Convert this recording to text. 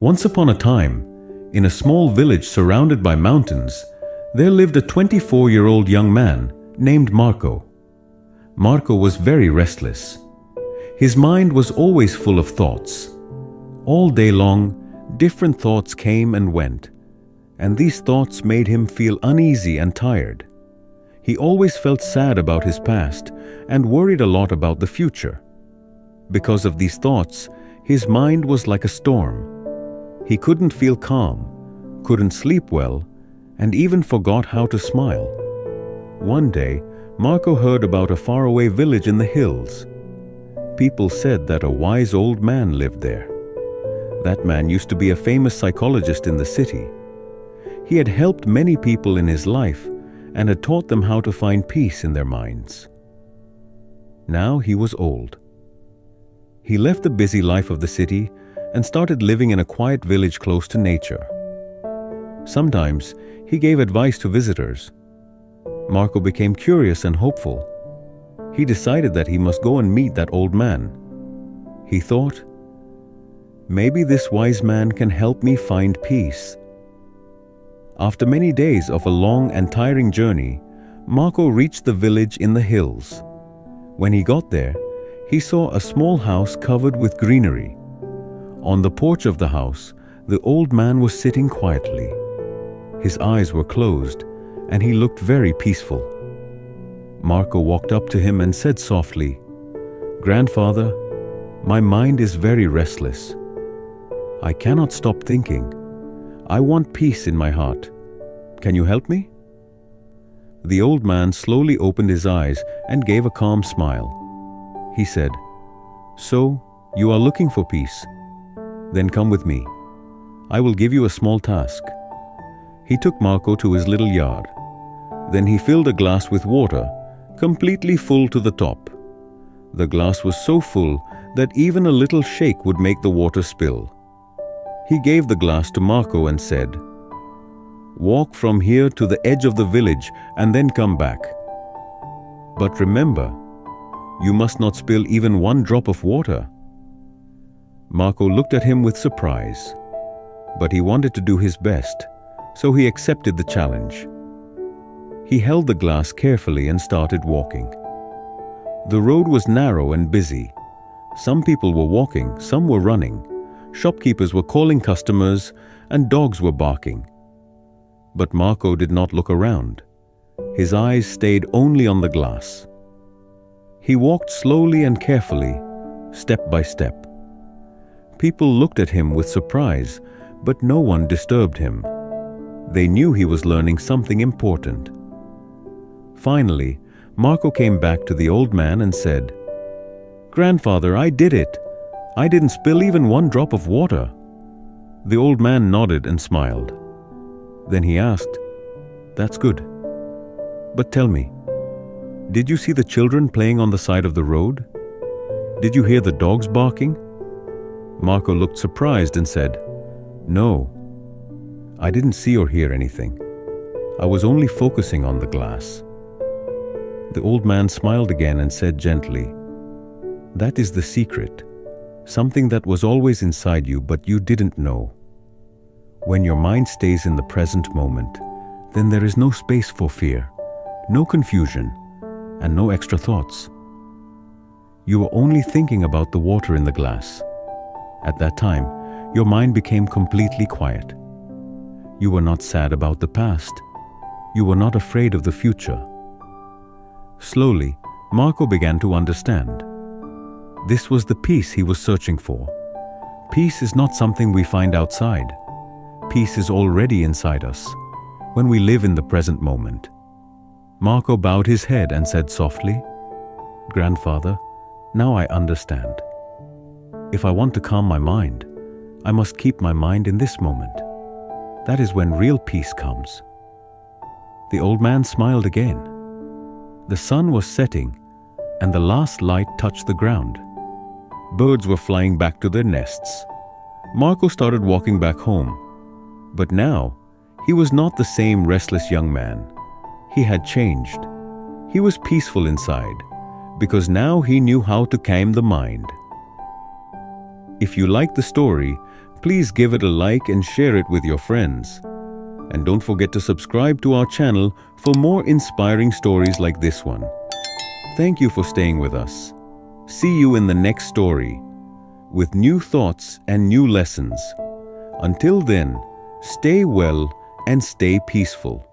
Once upon a time, in a small village surrounded by mountains, there lived a 24-year-old young man named Marco. Marco was very restless. His mind was always full of thoughts. All day long, different thoughts came and went, and these thoughts made him feel uneasy and tired. He always felt sad about his past and worried a lot about the future. Because of these thoughts, his mind was like a storm. He couldn't feel calm, couldn't sleep well, and even forgot how to smile. One day, Marco heard about a faraway village in the hills. People said that a wise old man lived there. That man used to be a famous psychologist in the city. He had helped many people in his life and had taught them how to find peace in their minds. Now he was old. He left the busy life of the city and started living in a quiet village close to nature. Sometimes he gave advice to visitors. Marco became curious and hopeful. He decided that he must go and meet that old man. He thought, maybe this wise man can help me find peace. After many days of a long and tiring journey, Marco reached the village in the hills. When he got there, he saw a small house covered with greenery. On the porch of the house, the old man was sitting quietly. His eyes were closed, and he looked very peaceful. Marco walked up to him and said softly, "Grandfather, my mind is very restless. I cannot stop thinking. I want peace in my heart. Can you help me?" The old man slowly opened his eyes and gave a calm smile. He said, "So, you are looking for peace? Then come with me. I will give you a small task." He took Marco to his little yard. Then he filled a glass with water, completely full to the top. The glass was so full that even a little shake would make the water spill. He gave the glass to Marco and said, "Walk from here to the edge of the village and then come back. But remember, you must not spill even one drop of water." Marco looked at him with surprise, but he wanted to do his best, so he accepted the challenge. He held the glass carefully and started walking. The road was narrow and busy. Some people were walking, some were running. Shopkeepers were calling customers, and dogs were barking. But Marco did not look around. His eyes stayed only on the glass. He walked slowly and carefully, step by step. People looked at him with surprise, but no one disturbed him. They knew he was learning something important. Finally, Marco came back to the old man and said, "Grandfather, I did it. I didn't spill even one drop of water." The old man nodded and smiled. Then he asked, "That's good. But tell me, did you see the children playing on the side of the road? Did you hear the dogs barking?" Marco looked surprised and said, "No, I didn't see or hear anything. I was only focusing on the glass." The old man smiled again and said gently, "That is the secret, something that was always inside you but you didn't know. When your mind stays in the present moment, then there is no space for fear, no confusion, and no extra thoughts. You are only thinking about the water in the glass. At that time, your mind became completely quiet. You were not sad about the past. You were not afraid of the future." Slowly, Marco began to understand. This was the peace he was searching for. Peace is not something we find outside. Peace is already inside us, when we live in the present moment. Marco bowed his head and said softly, "Grandfather, now I understand. If I want to calm my mind, I must keep my mind in this moment. That is when real peace comes." The old man smiled again. The sun was setting, and the last light touched the ground. Birds were flying back to their nests. Marco started walking back home. But now, he was not the same restless young man. He had changed. He was peaceful inside, because now he knew how to calm the mind. If you like the story, Please give it a like and share it with your friends. And don't forget to subscribe to our channel for more inspiring stories like this one. Thank you for staying with us. See you in the next story with new thoughts and new lessons. Until then, stay well and stay peaceful.